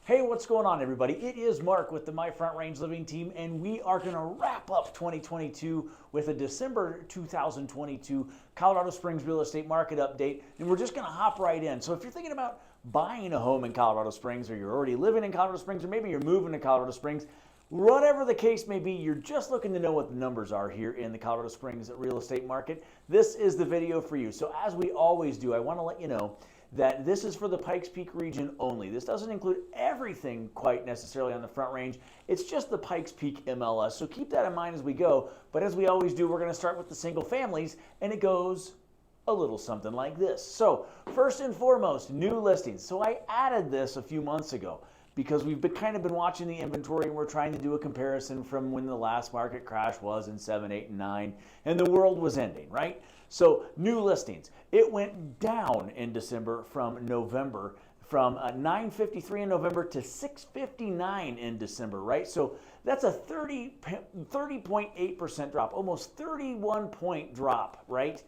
Hey, what's going on, everybody? It is Mark with the My Front Range Living team, and we are going to wrap up 2022 with a December 2022 Colorado Springs real estate market update, and we're just going to hop right in. So if you're thinking about buying a home in Colorado Springs, or you're already living in Colorado Springs, or maybe you're moving to Colorado Springs, whatever the case may be, you're just looking to know what the numbers are here in the Colorado Springs real estate market, this is the video for you. So as we always do, I want to let you know that this is for the Pikes Peak region only. This doesn't include everything quite necessarily on the Front Range. It's just the Pikes Peak MLS. So keep that in mind as we go. But as we always do, we're going to start with the single families, and it goes a little something like this. So first and foremost, new listings. So I added this a few months ago because we've kind of been watching the inventory, and we're trying to do a comparison from when the last market crash was in 7, 8, and 9, and the world was ending, right? So new listings, it went down in December from November, from 953 in November to 659 in December, right? So that's a 30.8% drop, almost 31-point drop, right?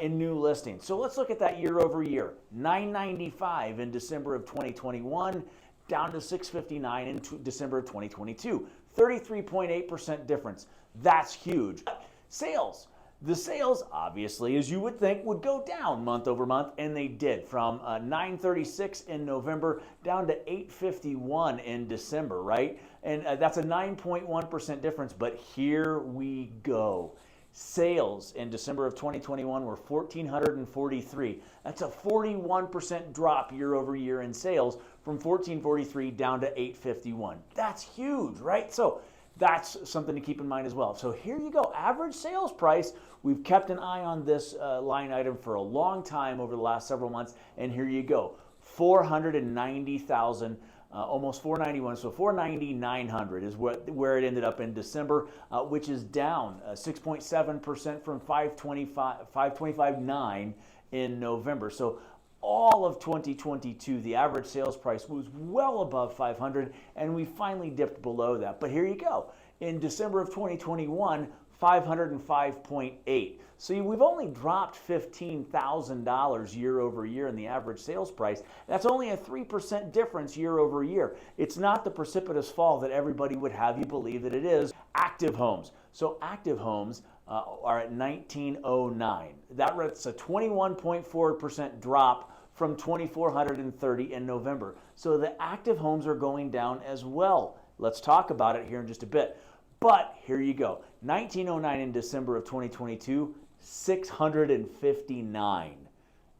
In new listings. So let's look at that year over year. 995 in December of 2021, down to 659 in December of 2022. 33.8% difference. That's huge. Sales. The sales, obviously, as you would think, would go down month over month, and they did, from 936 in November down to 851 in December, right? And that's a 9.1% difference, but here we go. Sales in December of 2021 were 1,443. That's a 41% drop year over year in sales, from 1,443 down to 851. That's huge, right? So that's something to keep in mind as well. So here you go, average sales price. We've kept an eye on this line item for a long time over the last several months, and here you go, 490,000, almost 491, so 490,900 is where it ended up in December, which is down 6.7% from 525.9 in November. So all of 2022, the average sales price was well above 500, and we finally dipped below that. But here you go. In December of 2021, 505.8. So we've only dropped $15,000 year over year in the average sales price. That's only a 3% difference year over year. It's not the precipitous fall that everybody would have you believe that it is. Active homes. So active homes are at 1909. That's a 21.4% drop from 2,430 in November. So the active homes are going down as well. Let's talk about it here in just a bit. But here you go, 1909 in December of 2022, 659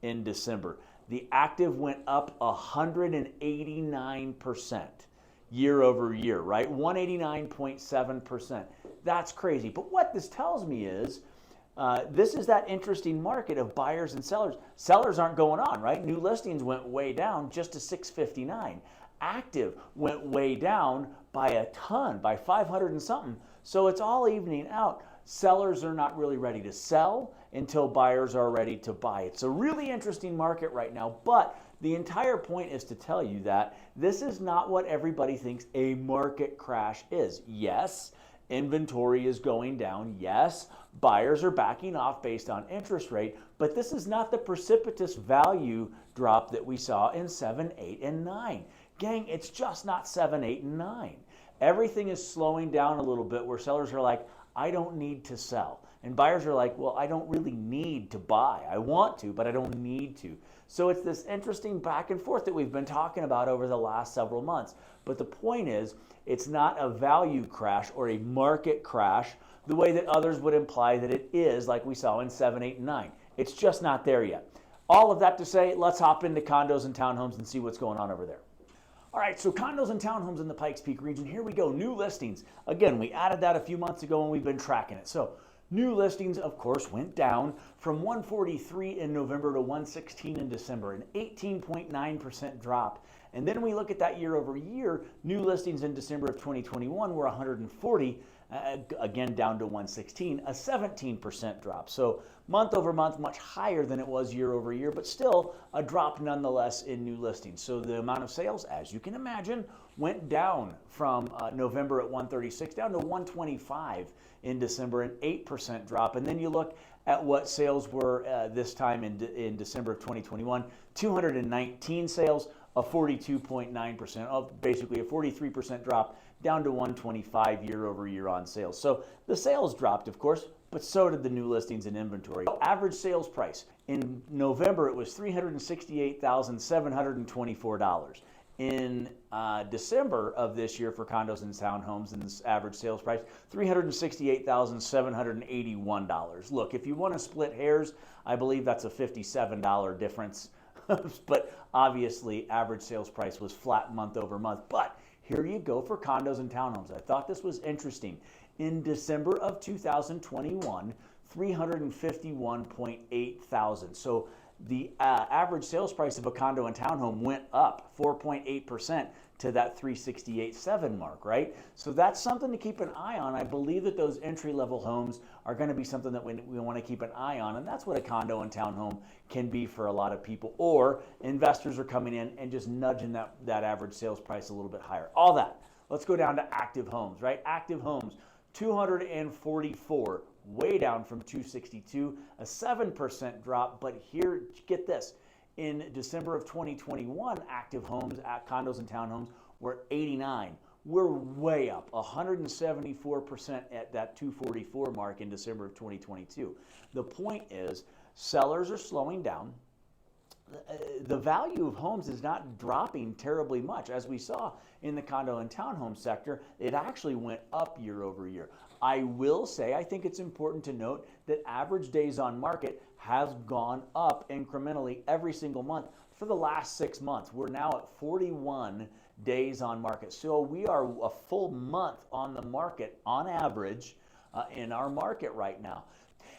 in December. The active went up 189% year over year, right? 189.7%. That's crazy. But what this tells me is, this is that interesting market of buyers and sellers. Sellers aren't going on, right? New listings went way down just to 659. Active went way down by a ton, by 500 and something. So it's all evening out. Sellers are not really ready to sell until buyers are ready to buy. It's a really interesting market right now, but the entire point is to tell you that this is not what everybody thinks a market crash is. Yes, inventory is going down. Yes, buyers are backing off based on interest rate, but this is not the precipitous value drop that we saw in 7, 8, and 9. Gang, it's just not 7, 8, and 9. Everything is slowing down a little bit where sellers are like, I don't need to sell. And buyers are like, well, I don't really need to buy. I want to, but I don't need to. So it's this interesting back and forth that we've been talking about over the last several months. But the point is, it's not a value crash or a market crash the way that others would imply that it is, like we saw in 7, 8, and 9. It's just not there yet. All of that to say, let's hop into condos and townhomes and see what's going on over there. All right, so condos and townhomes in the Pikes Peak region. Here we go, new listings. Again, we added that a few months ago and we've been tracking it. So new listings, of course, went down from 143 in November to 116 in December, an 18.9% drop. And then we look at that year over year, new listings in December of 2021 were 140, again down to 116, a 17% drop. So month over month, much higher than it was year over year, but still a drop nonetheless in new listings. So the amount of sales, as you can imagine, went down from November at 136 down to 125 in December, an 8% drop. And then you look at what sales were this time in December of 2021, 219 sales, a 42.9%, basically a 43% drop, down to 125 year over year on sales. So the sales dropped, of course, but so did the new listings and inventory. Average sales price in November, it was $368,724. In December of this year for condos and townhomes, and this average sales price, $368,781. Look, if you want to split hairs, I believe that's a $57 difference. But obviously, average sales price was flat month over month. But here you go for condos and townhomes. I thought this was interesting. In December of 2021, 351.8 thousand. So the average sales price of a condo and townhome went up 4.8% to that 368.7 mark, right? So that's something to keep an eye on. I believe that those entry-level homes are going to be something that we want to keep an eye on, and that's what a condo and townhome can be for a lot of people. Or investors are coming in and just nudging that average sales price a little bit higher. All that. Let's go down to active homes, right? Active homes, 244, way down from 262, a 7% drop. But here, get this. In December of 2021, active homes at condos and townhomes were 89. We're way up, 174% at that 244 mark in December of 2022. The point is, sellers are slowing down. The value of homes is not dropping terribly much. As we saw in the condo and townhome sector, it actually went up year over year. I will say, I think it's important to note that average days on market has gone up incrementally every single month for the last 6 months. We're now at 41 days on market. So we are a full month on the market on average in our market right now.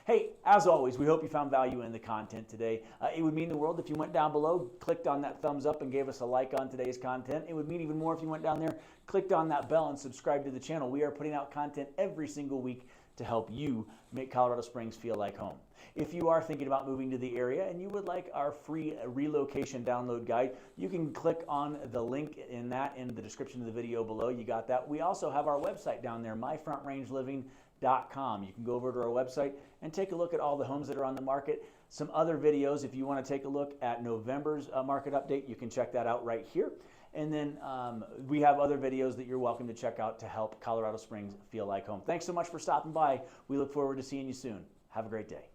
Hey, as always, we hope you found value in the content today. It would mean the world if you went down below, clicked on that thumbs up and gave us a like on today's content. It would mean even more if you went down there, clicked on that bell and subscribed to the channel. We are putting out content every single week to help you make Colorado Springs feel like home. If you are thinking about moving to the area and you would like our free relocation download guide, you can click on the link in the description of the video below. You got that. We also have our website down there, myfrontrangeliving.com. You can go over to our website and take a look at all the homes that are on the market. Some other videos, if you want to take a look at November's market update, you can check that out right here. And then we have other videos that you're welcome to check out to help Colorado Springs feel like home. Thanks so much for stopping by. We look forward to seeing you soon. Have a great day.